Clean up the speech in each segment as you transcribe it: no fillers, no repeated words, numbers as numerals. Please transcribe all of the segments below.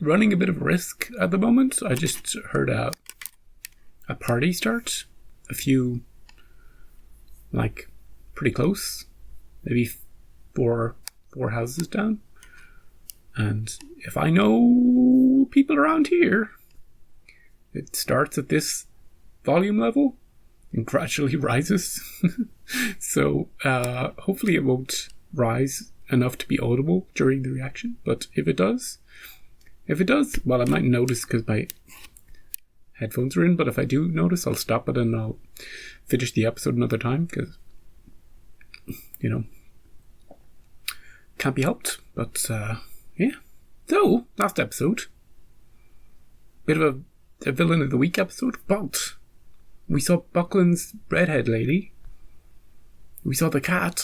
Running a bit of risk at the moment. I just heard a party start. A few, like, pretty close. Maybe four houses down. And if I know people around here, it starts at this volume level and gradually rises. So hopefully it won't rise enough to be audible during the reaction. But if it does, well, I might notice because my headphones are in. But if I do notice, I'll stop it and I'll finish the episode another time because, can't be helped. But yeah. So, last episode, bit of a villain of the week episode, but we saw Buckland's redhead lady. We saw the cat.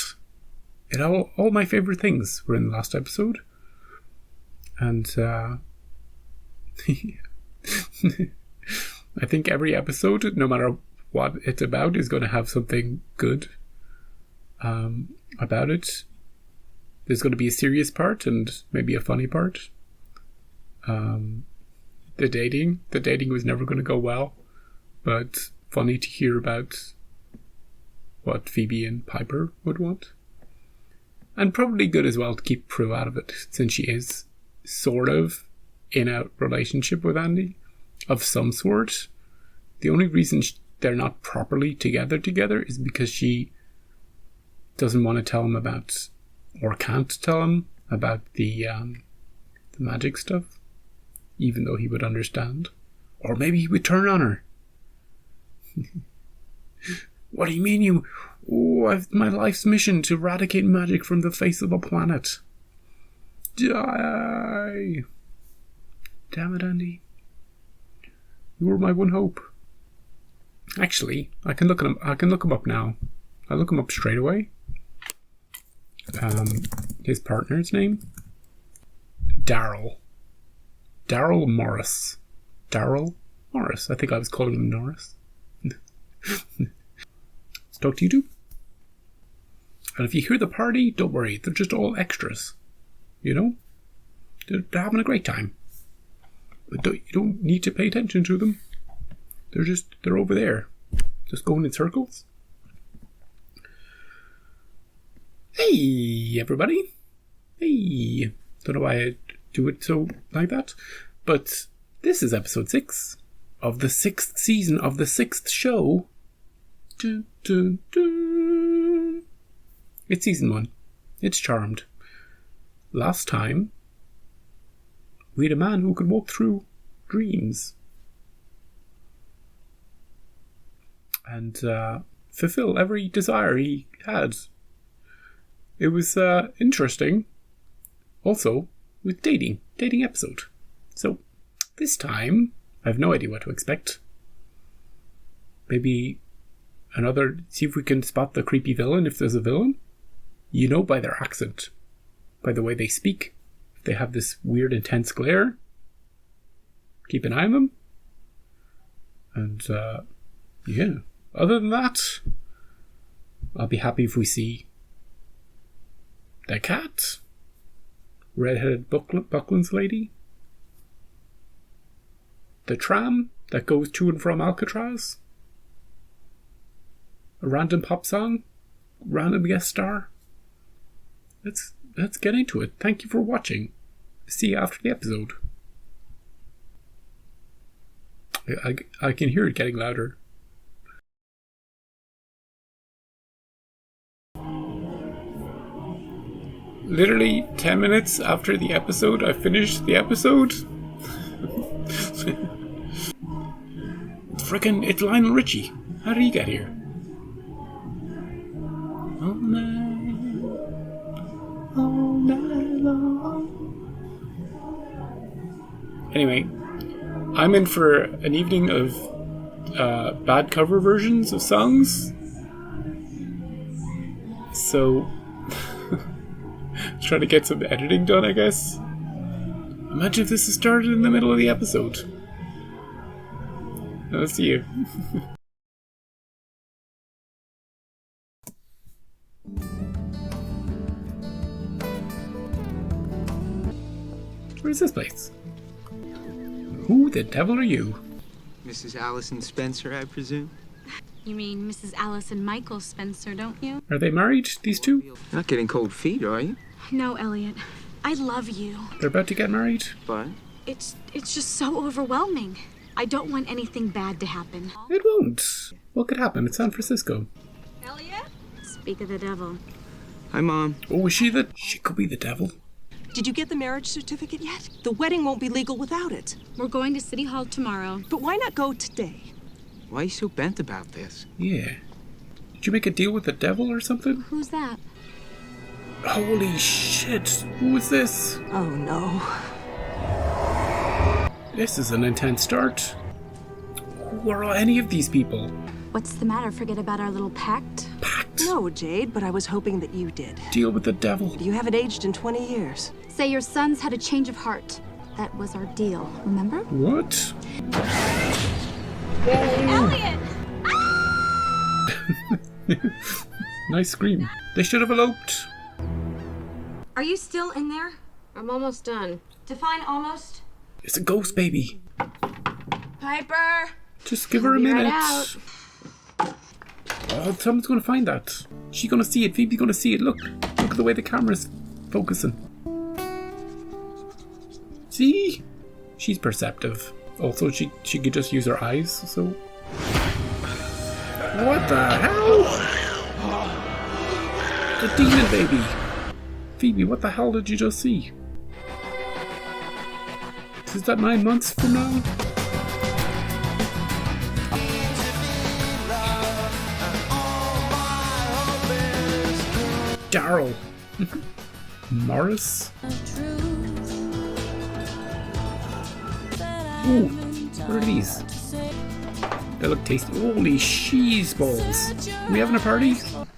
All my favourite things were in the last episode. And I think every episode, no matter what it's about, is going to have something good about it. There's going to be a serious part and maybe a funny part. The dating was never going to go well, but funny to hear about what Phoebe and Piper would want. And probably good as well to keep Prue out of it, since she is sort of in a relationship with Andy of some sort. The only reason they're not properly together is because she doesn't want to tell him about, or can't tell him about the magic stuff, even though he would understand. Or maybe he would turn on her. What do you mean I've my life's mission to eradicate magic from the face of the planet. Die! Damn it, Andy. You were my one hope. Actually, I can look him up now. I'll look him up straight away. His partner's name? Daryl Morris. Daryl Morris. I think I was calling him Norris. Let's talk to you two. And if you hear the party, don't worry. They're just all extras. They're having a great time. But you don't need to pay attention to them. They're over there. Just going in circles. Hey, everybody. Hey. Don't know why I do it so like that. But this is episode 6 of the 6th season of the 6th show. Dun, dun, dun. It's season 1. It's Charmed. Last time, we had a man who could walk through dreams and fulfill every desire he had. It was interesting. Also, with dating episode. So, this time, I have no idea what to expect. Maybe see if we can spot the creepy villain, if there's a villain. By their accent, by the way they speak. If they have this weird, intense glare, keep an eye on them. And, yeah. Other than that, I'll be happy if we see the cat, redheaded Buckland's lady, the tram that goes to and from Alcatraz, a random pop song, random guest star. Let's get into it. Thank you for watching. See you after the episode. I can hear it getting louder. Literally 10 minutes after the episode, I finished the episode. It's Lionel Richie. How did he get here? All night long. Anyway, I'm in for an evening of bad cover versions of songs. So, trying to get some editing done, I guess. Imagine if this had started in the middle of the episode. I'll see you. Where's this place? Who the devil are you? Mrs. Allison Spencer, I presume? You mean Mrs. Allison Michael Spencer, don't you? Are they married, these two? You're not getting cold feet, are you? No, Elliot. I love you. They're about to get married? But It's just so overwhelming. I don't want anything bad to happen. It won't. What could happen? It's San Francisco. Elliot? Speak of the devil. hi, Mom. Oh, is she the... She could be the devil. Did you get the marriage certificate yet? The wedding won't be legal without it. We're going to City Hall tomorrow. But why not go today? Why are you so bent about this? Yeah. Did you make a deal with the devil or something? Who's that? Holy shit. Who is this? Oh, no. This is an intense start. Who are any of these people? What's the matter? Forget about our little pact? Pact. No, Jade, but I was hoping that you did. Deal with the devil. You haven't aged in 20 years. Say your son's had a change of heart. That was our deal, remember? What? Elliot! Nice scream. They should have eloped. Are you still in there? I'm almost done. Define almost. It's a ghost baby. Piper! Just give her a be right minute. out. Oh, someone's gonna find that. She's gonna see it. Phoebe's gonna see it. Look at the way the camera's focusing. See? She's perceptive. Also, she could just use her eyes, so... What the hell? The demon baby! Phoebe, what the hell did you just see? Is that 9 months from now? Daryl! Morris? Ooh, what are these? They look tasty. Holy cheese balls! Are we having a party?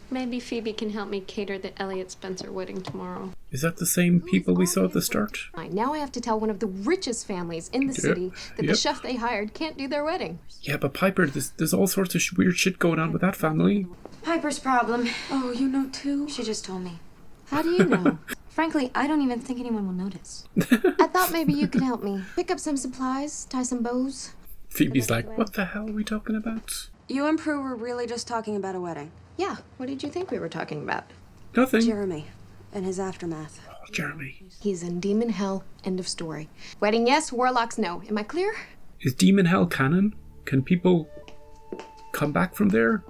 Maybe Phoebe can help me cater the Elliot Spencer wedding tomorrow. Is that the same people we saw at the start? Now I have to tell one of the richest families in the city that the chef they hired can't do their wedding. Yeah, but Piper, there's all sorts of weird shit going on with that family. Piper's problem. Oh, you know too? She just told me. How do you know? Frankly, I don't even think anyone will notice. I thought maybe you could help me. Pick up some supplies, tie some bows. Phoebe's like, what the hell are we talking about? You and Prue were really just talking about a wedding. Yeah, what did you think we were talking about? Nothing. Jeremy and his aftermath. Oh, Jeremy. He's in demon hell, end of story. Wedding yes, warlocks no. Am I clear? Is Demon Hell canon? Can people come back from there?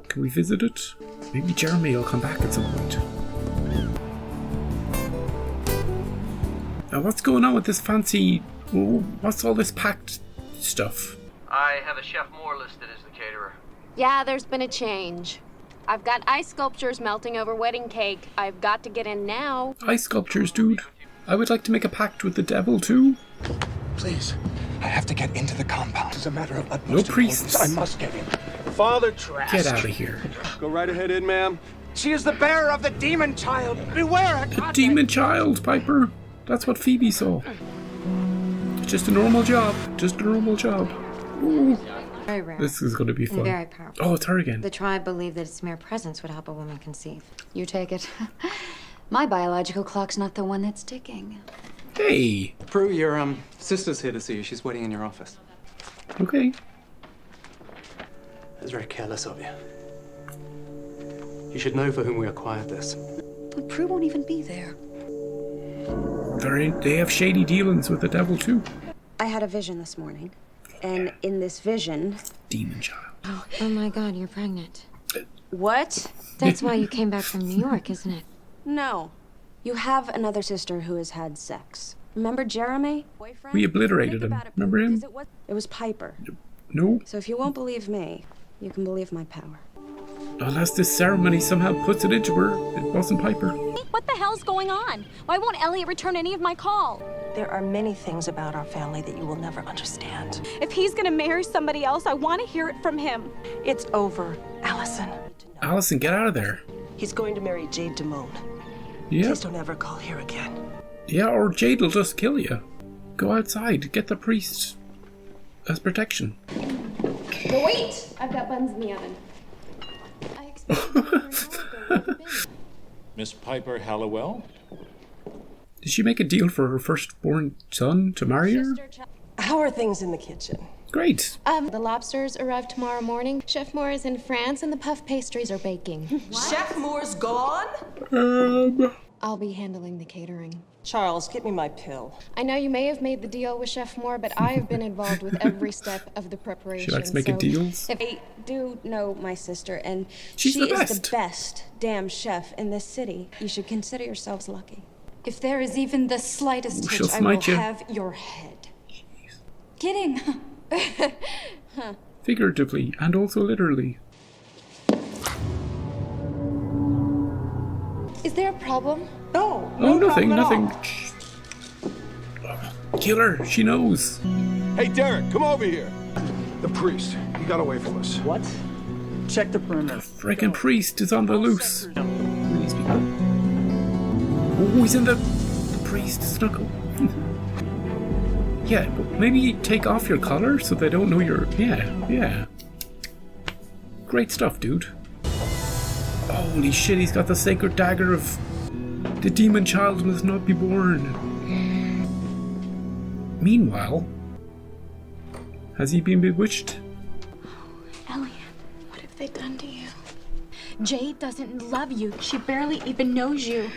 Can we visit it? Maybe Jeremy will come back at some point. Now what's going on with this fancy... What's all this packed stuff? I have a Chef Moore listed as the caterer. Yeah, there's been a change. I've got ice sculptures melting over wedding cake. I've got to get in now. Ice sculptures, dude. I would like to make a pact with the devil too. Please, I have to get into the compound. It's a matter of utmost No importance. priests. I must get in. Father Trask. Get out of here. Go right ahead in, ma'am. She is the bearer of the demon child. Beware her. The demon child, Piper. That's what Phoebe saw. It's just a normal job. Just a normal job. Ooh. Very rare. This is going to be fun. Very powerful. Oh, it's her again. The tribe believed that its mere presence would help a woman conceive. You take it. My biological clock's not the one that's ticking. Hey. Prue, your sister's here to see you. She's waiting in your office. Okay. That's very careless of you. You should know for whom we acquired this. But Prue won't even be there. They have shady dealings with the devil too. I had a vision this morning, and in this vision... Demon child. Oh my god, you're pregnant. What? That's why you came back from New York, isn't it? No. You have another sister who has had sex. Remember Jeremy? Boyfriend? We obliterated him. Remember him? It was Piper. No. So if you won't believe me, you can believe my power. Unless this ceremony somehow puts it into her, it wasn't Piper. What the hell's going on? Why won't Elliot return any of my call? There are many things about our family that you will never understand. If he's gonna marry somebody else, I want to hear it from him. It's over, Allison. Allison, get out of there. He's going to marry Jade Damone. Yeah. Please don't ever call here again. Yeah, or Jade will just kill you. Go outside. Get the priest as protection. But wait! I've got buns in the oven. I expect you to Miss Piper Hallowell? Did she make a deal for her firstborn son to marry her? How are things in the kitchen? Great. The lobsters arrive tomorrow morning. Chef Moore is in France and the puff pastries are baking. Chef Moore's gone? I'll be handling the catering. Charles, get me my pill. I know you may have made the deal with Chef Moore, but I have been involved with every step of the preparation. She likes making deals. I do know my sister, and She's she the is best. the best damn chef in this city. You should consider yourselves lucky. If there is even the slightest Ooh, hitch, she'll I will smite you. have your head. Kidding. Figuratively and also literally. Is there a problem? No, Oh, no nothing, problem at nothing. all. Kill her. She knows. Hey, Derek, come over here. The priest. He got away from us. What? Check the perimeter. Frickin' priest is on the loose. These people. Oh, he's in the priest snuggle. Yeah, but maybe take off your collar so they don't know you're... Yeah. Great stuff, dude. Holy shit, he's got the sacred dagger of... The demon child must not be born. Meanwhile... Has he been bewitched? Elliot, what have they done to you? Jade doesn't love you. She barely even knows you.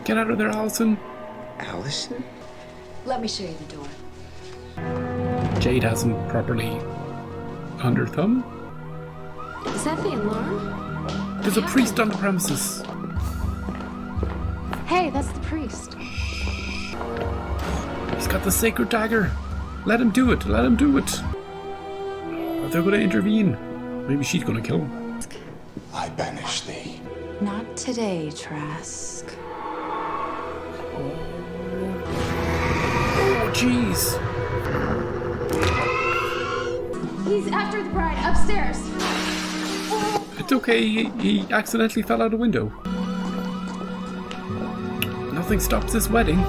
Get out of there, Allison. Allison? Let me show you the door. Jade hasn't properly under thumb. Is that the alarm? There's a priest on the premises. Hey, that's the priest. He's got the sacred dagger. Let him do it. Let him do it. Oh, they're going to intervene. Maybe she's going to kill him. I banish thee. Not today, Trask. Oh, jeez. He's after the bride upstairs. It's okay. He accidentally fell out a window. Nothing stops this wedding.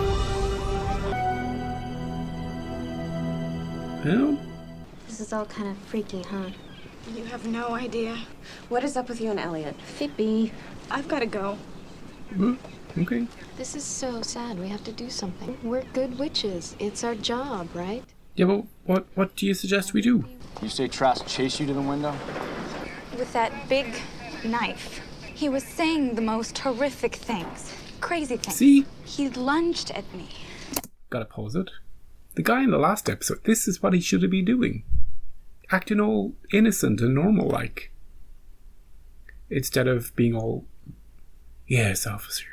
Well, This is all kind of freaky, huh? You have no idea. What is up with you and Elliot? Phoebe. I've got to go. okay. This is so sad. We have to do something. We're good witches. It's our job, right? Yeah, but what do you suggest we do? You say Trask chased you to the window? With that big knife. He was saying the most horrific things. Crazy things. See? He lunged at me. Gotta pause it. The guy in the last episode, this is what he should have been doing. Acting all innocent and normal-like. Instead of being all, yes, officer.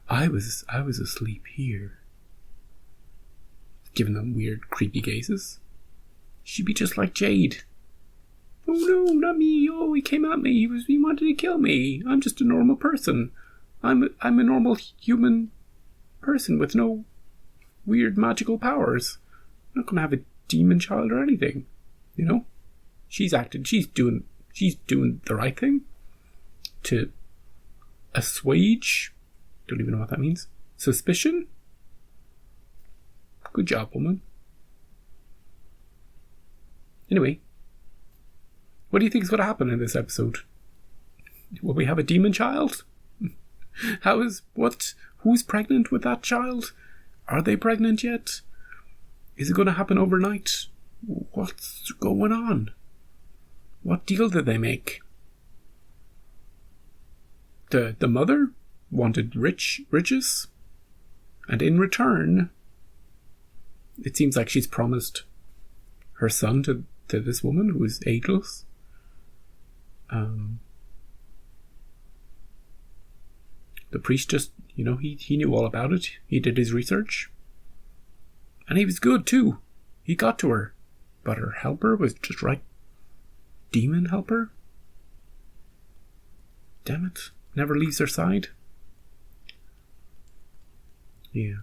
I was asleep here. Giving them weird, creepy gazes. She'd be just like Jade. Oh no, not me. Oh, he came at me. He wanted to kill me. I'm just a normal person. I'm a normal human person with no weird magical powers. I'm not gonna have a demon child or anything. You know? She's doing the right thing to assuage, don't even know what that means, suspicion. Good job, woman. Anyway, what do you think is going to happen in this episode? Will we have a demon child? Who's pregnant with that child? Are they pregnant yet? Is it going to happen overnight? What's going on? What deal did they make? The mother wanted riches, and in return, it seems like she's promised her son to this woman who is ageless. The priest just, he knew all about it. He did his research. And he was good too. He got to her. But her helper was just right. Demon helper? Damn it. Never leaves her side. Yeah.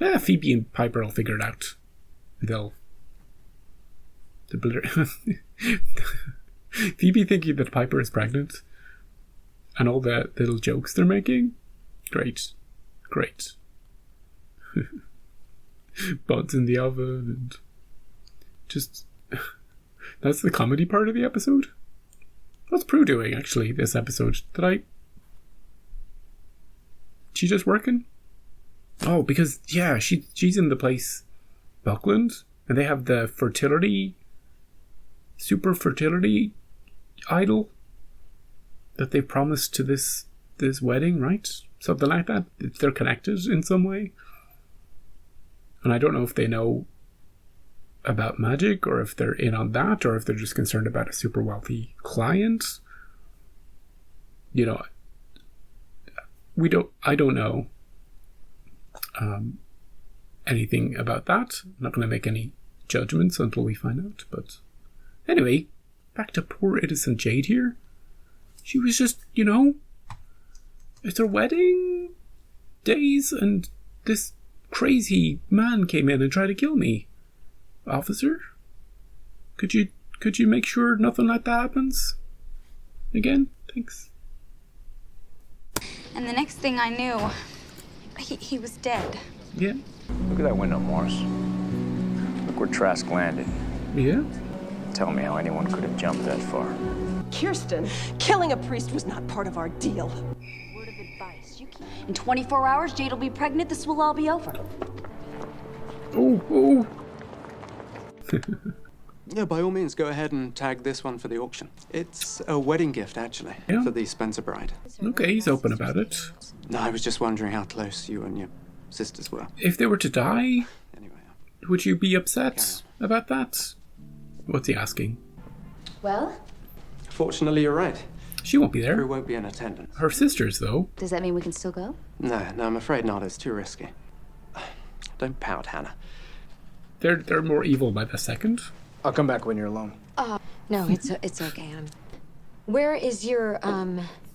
Yeah, Phoebe and Piper will figure it out. Phoebe thinking that Piper is pregnant. And all the little jokes they're making. Great. Buds in the oven and just that's the comedy part of the episode. What's Prue doing actually this episode? she just working? Oh, because, yeah, she's in the place, Buckland, and they have the super fertility idol that they promised to this wedding, right? Something like that. If they're connected in some way. And I don't know if they know about magic, or if they're in on that, or if they're just concerned about a super wealthy client. You know, I don't know anything about that. I'm not going to make any judgments until we find out. But anyway, back to poor innocent Jade here. She was just, you know, it's her wedding days, and this crazy man came in and tried to kill me. Officer, could you make sure nothing like that happens again? Thanks. And the next thing I knew, he was dead. Yeah. Look at that window, Morris. Look where Trask landed. Yeah. Tell me how anyone could have jumped that far. Kirsten, killing a priest was not part of our deal. Word of advice. In 24 hours, Jade will be pregnant. This will all be over. Oh. Yeah, by all means, go ahead and tag this one for the auction. It's a wedding gift, actually, Yeah. for the Spencer bride. Okay, he's open about it. No, I was just wondering how close you and your sisters were. If they were to die, Anyway, would you be upset about that? What's he asking? Well, fortunately, you're right. She won't be Crew there. won't be in attendance. Her sisters, though. does that mean we can still go? No, I'm afraid not. It's too risky. Don't pout, Hannah. They're more evil by the second. I'll come back when you're alone. No, it's okay. Where is your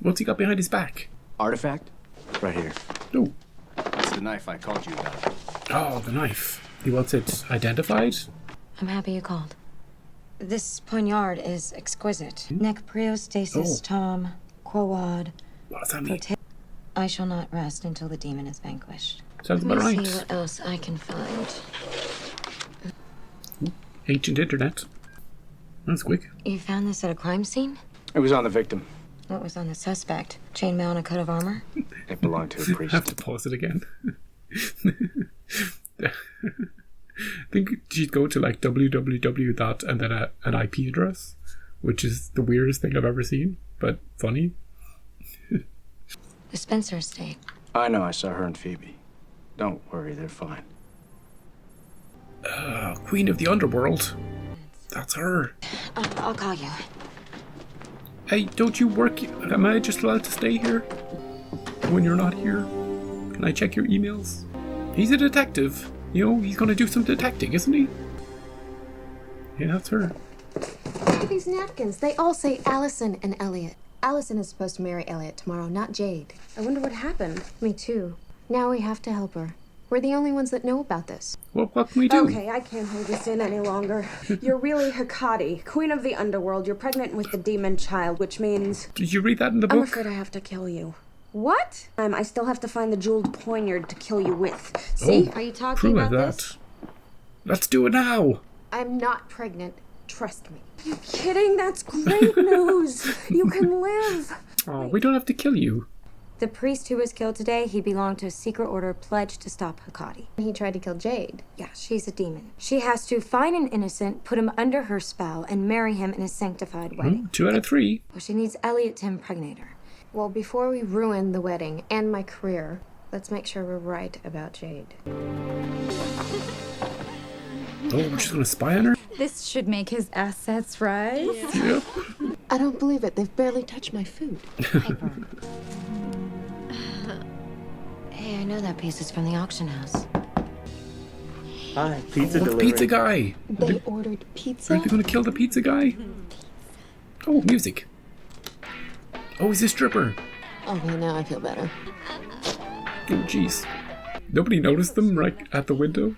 What's he got behind his back? Artifact? Right here. Oh. It's the knife I called you about. Oh, the knife. He wants it identified? I'm happy you called. This poignard is exquisite. Nec prio stasis tom quoad. What does that mean? I shall not rest until the demon is vanquished. Sounds Let about me right. see what else I can find. Ancient internet. That's quick. You found this at a crime scene? It was on the victim. What was on the suspect? Chainmail and a coat of armor? It belonged to a I priest. have to pause it again. I think she'd go to like www dot and then an IP address, which is the weirdest thing I've ever seen, but funny. The Spencer estate. I know, I saw her and Phoebe. Don't worry, they're fine. Queen of the Underworld. That's her. I'll call you. Hey, don't you work? Am I just allowed to stay here when you're not here? Can I check your emails? He's a detective. You know, he's gonna do some detecting, isn't he? Yeah, that's her. Look at these napkins. They all say Allison and Elliot. Allison is supposed to marry Elliot tomorrow, not Jade. I wonder what happened. Me too. Now we have to help her. We're the only ones that know about this. What can we do? Okay, I can't hold this in any longer. You're really Hecate, queen of the underworld. You're pregnant with the demon child, which means... Did you read that in the I'm book? afraid I have to kill you. What? I still have to find the jeweled poignard to kill you with. See? Oh, Are you talking true about like this? that. Let's do it now. I'm not pregnant. Trust me. Are you kidding? That's great news. You can live. Oh, we don't have to kill you. The priest who was killed today, he belonged to a secret order pledged to stop Hecate. He tried to kill Jade. Yeah, she's a demon. She has to find an innocent, put him under her spell, and marry him in a sanctified wedding. 2 out of 3. Well, she needs Elliot to impregnate her. Well, before we ruin the wedding and my career, let's make sure we're right about Jade. Oh, we're just gonna spy on her? This should make his assets rise. Yep. I don't believe it. They've barely touched my food. Paper. Hey, I know that piece is from the auction house. Hi, pizza Oh, the pizza guy. They ordered pizza? Are they gonna kill the pizza guy? Oh, music. Oh, he's a stripper. Okay, now I feel better. Oh, jeez. Nobody noticed them right at the window?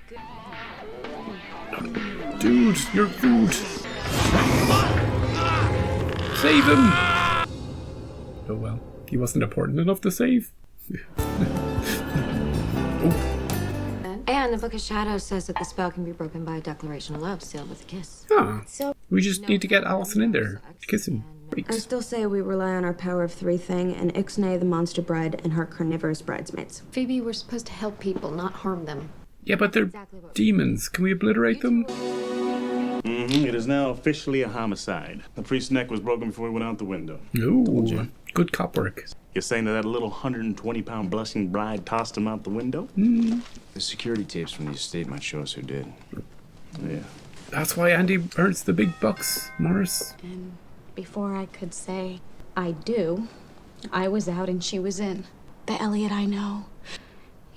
Dude, your food. Save him! Oh well, he wasn't important enough to save. And the Book of Shadows says that the spell can be broken by a declaration of love sealed with a kiss. Huh. We just need to get Allison in there to kiss him. I still say we rely on our power of three thing and Ixnay the monster bride and her carnivorous bridesmaids. Phoebe, we're supposed to help people, not harm them. Yeah, but they're demons. Can we obliterate them? It is now officially a homicide. The priest's neck was broken before he went out the window. Ooh, good cop work. You're saying that little 120-pound blushing bride tossed him out the window? The security tapes from the estate might show us who did. Yeah. That's why Andy earns the big bucks, Morris. And before I could say I do, I was out and she was in. The Elliot I know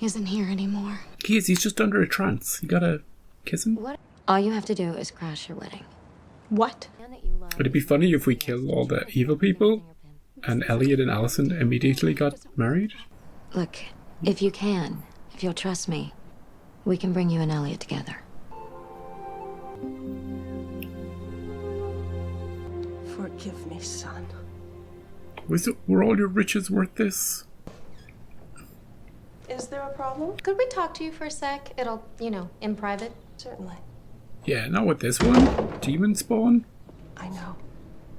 isn't here anymore. He's just under a trance. You gotta kiss him? What? All you have to do is crash your wedding. What? Would it be funny if we killed all the evil people and Elliot and Allison immediately got married? Look, if you can, if you'll trust me, we can bring you and Elliot together. Forgive me, son. Were all your riches worth this? Is there a problem? Could we talk to you for a sec? It'll, in private. Certainly. Yeah, not with this one. Demon spawn. I know.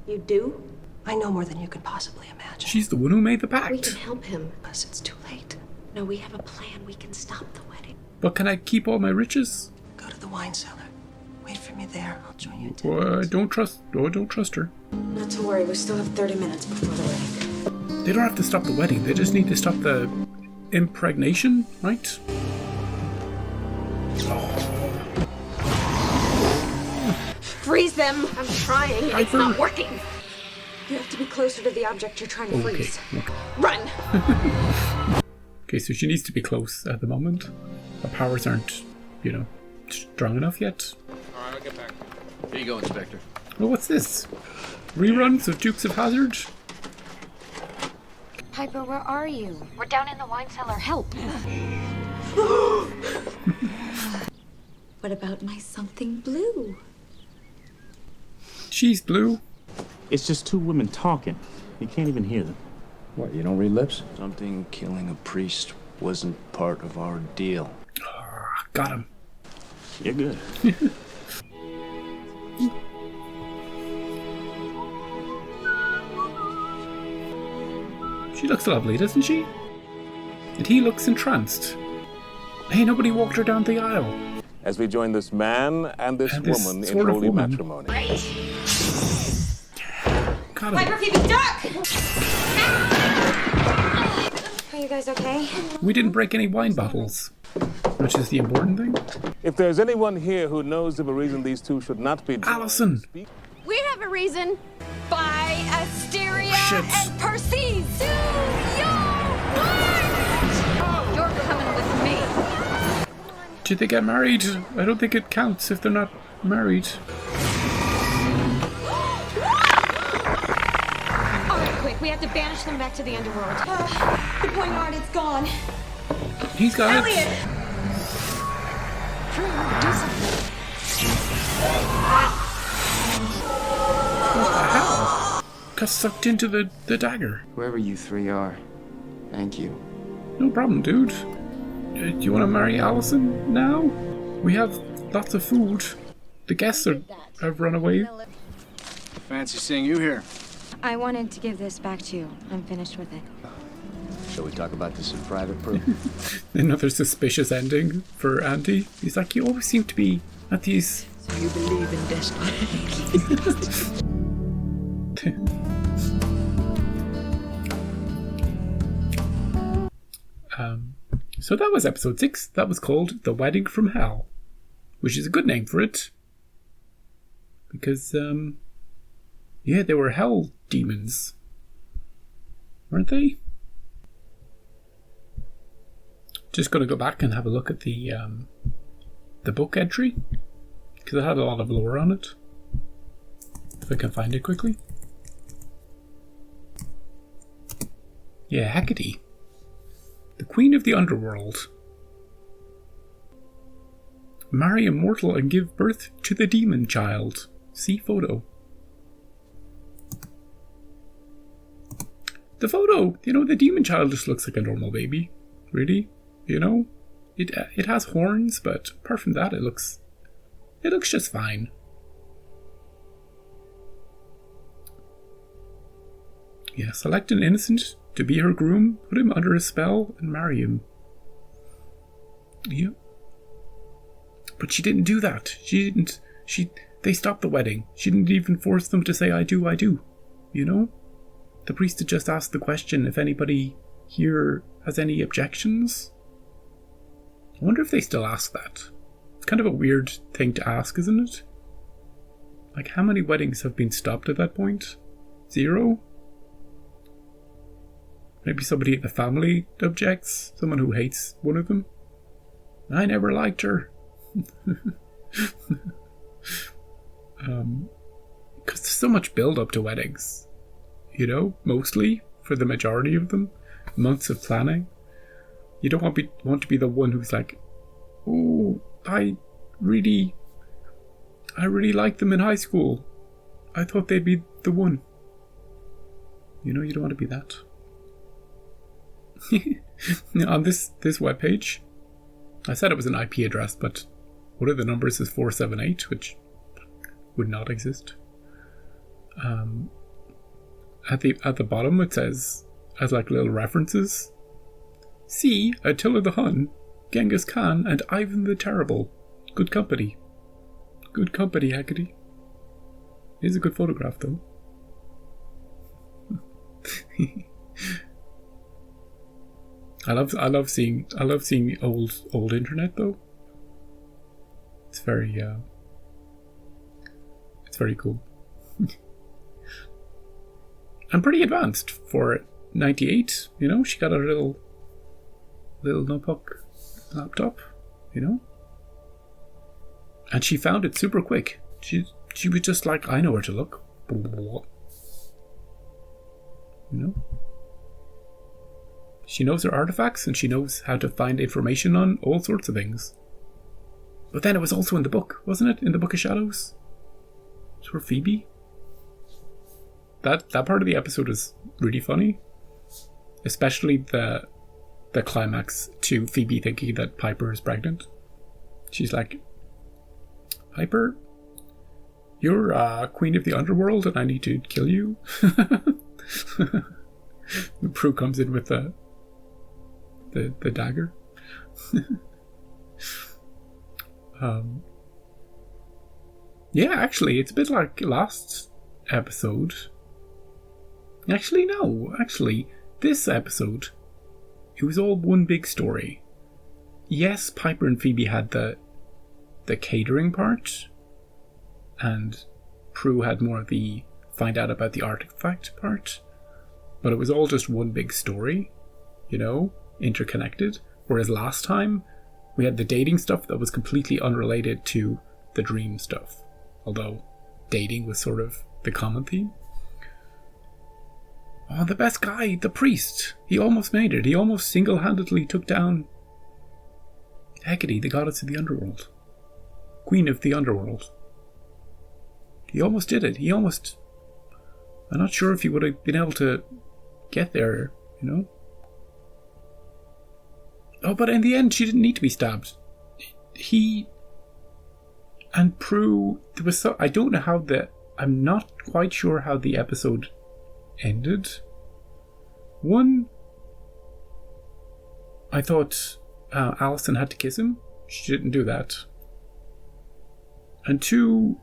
You do? I know more than you could possibly imagine. She's the one who made the We pact. can help him. Unless it's too late. No, we have a plan. We can stop the wedding. But can I keep all my riches? Go to the wine cellar. Wait for me there. I'll join you in 10 Well, minutes. don't trust her. Not to worry, we still have 30 minutes before the wedding. They don't have to stop the wedding. They just need to stop the impregnation, right? Freeze them! I'm trying. It's not working. You have to be closer to the object you're trying to Okay. freeze. Run. Okay, so she needs to be close at the moment. Her powers aren't, strong enough yet. Alright, I'll get back. Here you go, Inspector. Oh, what's this? Reruns of Dukes of Hazzard? Piper, where are you? We're down in the wine cellar. Help! What about my something blue? She's blue. It's just two women talking. You can't even hear them. What, you don't read lips? Something killing a priest wasn't part of our deal. Got him. You're good. She looks lovely, doesn't she? And he looks entranced. Hey, nobody walked her down the aisle. As we join this man and this woman in sort of holy woman. matrimony. Got him. Piper, Phoebe, duck! Are you guys okay? We didn't break any wine bottles, which is the important thing. If there's anyone here who knows of a reason these two should not be Allison! We have a reason. By Asteria Shit. and Perseus. Do your work! You're coming with me. Did they get married? I don't think it counts if they're not married. All right, quick. We have to banish them back to the underworld. The poignard, it's gone. He's got Elliot! it. Do something. What the hell? Got sucked into the dagger. Whoever you three are, thank you. No problem, dude. Do you want to marry Allison now? We have lots of food. The guests have run away. Fancy seeing you here. I wanted to give this back to you. I'm finished with it. Shall we talk about this in private, Prue? Another suspicious ending for Andy. He's like, you always seem to be at these... So you believe in destiny? So that was episode 6. That was called The Wedding from Hell, which is a good name for it. Because, yeah, they were hell demons. Weren't they? Just going to go back and have a look at the book entry, because it had a lot of lore on it. If I can find it quickly. Yeah, Hecate. The Queen of the Underworld. Marry a mortal and give birth to the demon child. See photo. The photo, the demon child just looks like a normal baby. Really, it has horns, but apart from that, it looks just fine. Yeah, select an innocent to be her groom, put him under a spell, and marry him. Yeah. But she didn't do that. They stopped the wedding. She didn't even force them to say, I do, you know? The priest had just asked the question if anybody here has any objections. I wonder if they still ask that. It's kind of a weird thing to ask, isn't it? Like, how many weddings have been stopped at that point? 0? Maybe somebody in the family objects. Someone who hates one of them. I never liked her. Because there's so much build up to weddings. You know, mostly, for the majority of them. Months of planning. You don't want to be the one who's like, oh, I really liked them in high school. I thought they'd be the one. You know, you don't want to be that. On this webpage, I said it was an IP address, but one of the numbers is 478, which would not exist. At the bottom it says, as like little references, see Attila the Hun, Genghis Khan, and Ivan the Terrible. Good company. Good company, Hecate. It is a good photograph, though. I love seeing old internet, though. It's very cool. I'm pretty advanced for 98. You know, she got a little notebook laptop. You know, and she found it super quick. She was just like, I know where to look. You know, she knows her artifacts and she knows how to find information on all sorts of things. But then it was also in the book, wasn't it? In the Book of Shadows. It's for Phoebe. That part of the episode is really funny, especially the climax to Phoebe thinking that Piper is pregnant. She's like, Piper, you're Queen of the Underworld and I need to kill you. Prue comes in with the dagger. Yeah, actually, it's a bit like last episode. Actually, no. Actually, this episode, it was all one big story. Yes, Piper and Phoebe had the catering part, and Prue had more of the find out about the artifact part, but it was all just one big story, you know, interconnected. Whereas last time, we had the dating stuff that was completely unrelated to the dream stuff, although dating was sort of the common theme. Oh, the best guy, the priest. He almost made it. He almost single-handedly took down Hecate, the goddess of the underworld. Queen of the underworld. He almost did it. I'm not sure if he would have been able to get there, you know? Oh, but in the end, she didn't need to be stabbed. He and Prue, I don't know I'm not quite sure how the episode ended. One, I thought Allison had to kiss him. She didn't do that. And two,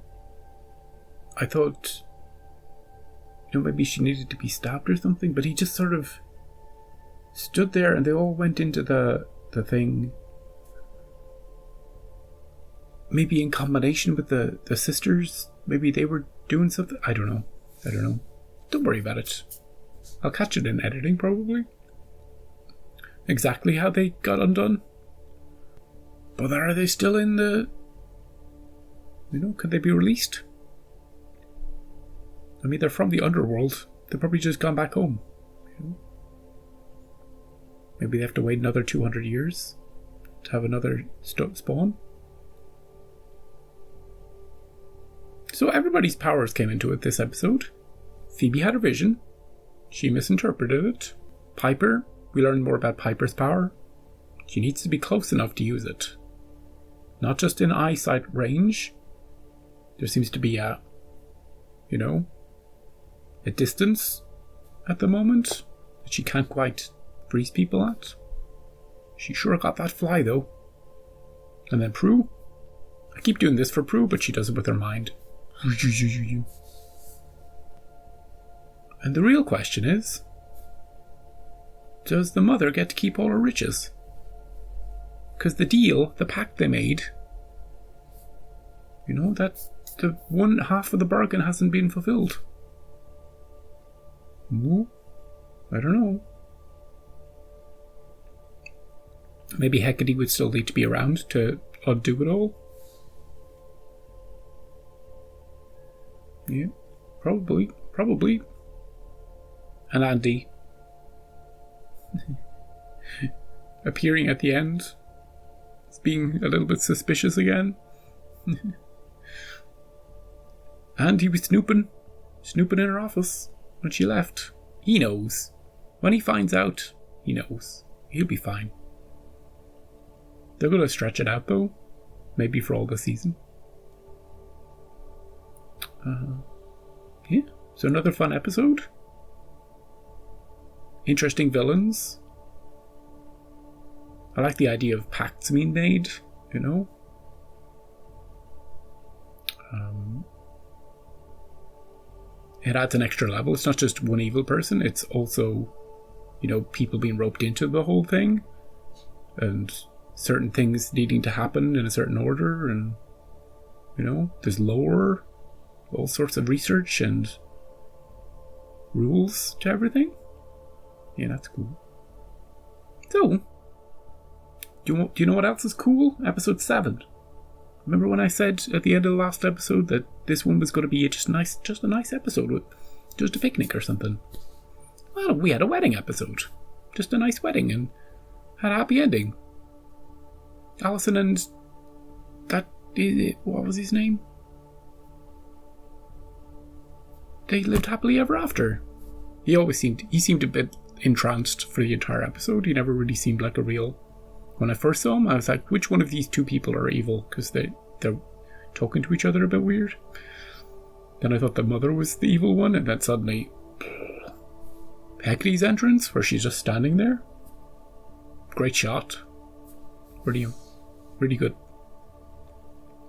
I thought, you know, maybe she needed to be stabbed or something, but he just sort of stood there and they all went into the thing. Maybe in combination with the sisters, maybe they were doing something. I don't know. Don't worry about it. I'll catch it in editing, probably. Exactly how they got undone. But are they still in the... You know, could they be released? I mean, they're from the underworld. They've probably just gone back home. You know? Maybe they have to wait another 200 years to have another spawn. So everybody's powers came into it this episode. Phoebe had a vision. She misinterpreted it. Piper, we learned more about Piper's power. She needs to be close enough to use it. Not just in eyesight range. There seems to be a distance at the moment that she can't quite freeze people at. She sure got that fly, though. And then Prue. I keep doing this for Prue, but she does it with her mind. And the real question is, does the mother get to keep all her riches? Because the deal, the pact they made, you know, that the one half of the bargain hasn't been fulfilled. Ooh, I don't know. Maybe Hecate would still need to be around to undo it all. Yeah, probably. And Andy appearing at the end, being a little bit suspicious again. And he was snooping in her office when she left. He knows. When he finds out, he knows. He'll be fine. They're going to stretch it out, though. Maybe for all the season. Yeah, so another fun episode. Interesting villains. I like the idea of pacts being made, you know. It adds an extra level. It's not just one evil person, it's also, you know, people being roped into the whole thing. And certain things needing to happen in a certain order, and, you know, there's lore, all sorts of research and rules to everything. Yeah, that's cool. So, do you know what else is cool? Episode 7. Remember when I said at the end of the last episode that this one was going to be just a nice episode with just a picnic or something? Well, we had a wedding episode. Just a nice wedding and had a happy ending. Allison and what was his name? They lived happily ever after. He seemed a bit entranced for the entire episode. He never really seemed like a real. When I first saw him, I was like, which one of these two people are evil? Because they're talking to each other a bit weird. Then I thought the mother was the evil one, and then suddenly Hecate's entrance, where she's just standing there. Great shot. Really good.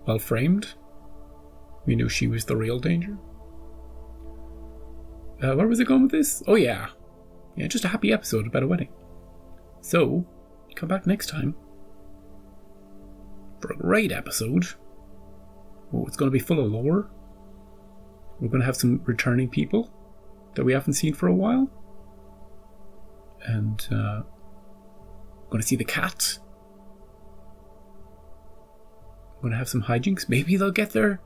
Well framed. We knew she was the real danger. Where was it going with this? Oh yeah. Yeah, just a happy episode about a wedding. So, come back next time for a great episode. Oh, it's going to be full of lore. We're going to have some returning people that we haven't seen for a while. And we're going to see the cat. We're going to have some hijinks. Maybe they'll get their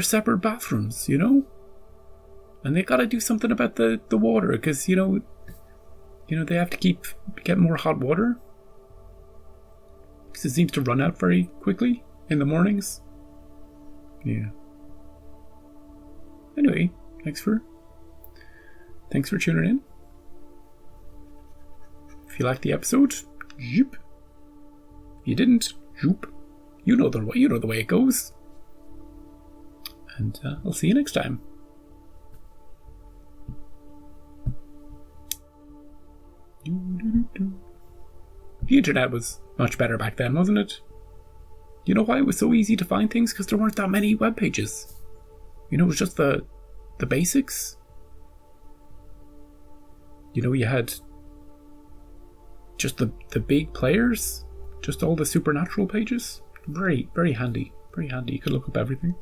separate bathrooms, you know? And they got to do something about the water, because, you know, they have to get more hot water. Because it seems to run out very quickly in the mornings. Yeah. Anyway, thanks for tuning in. If you liked the episode, zoop. If you didn't, zoop. You know the way it goes. And I'll see you next time. The internet was much better back then, wasn't it? You know why it was so easy to find things? Because there weren't that many web pages. You know, it was just the basics. You know, you had just the big players, just all the supernatural pages. Very, very handy. Very handy. You could look up everything.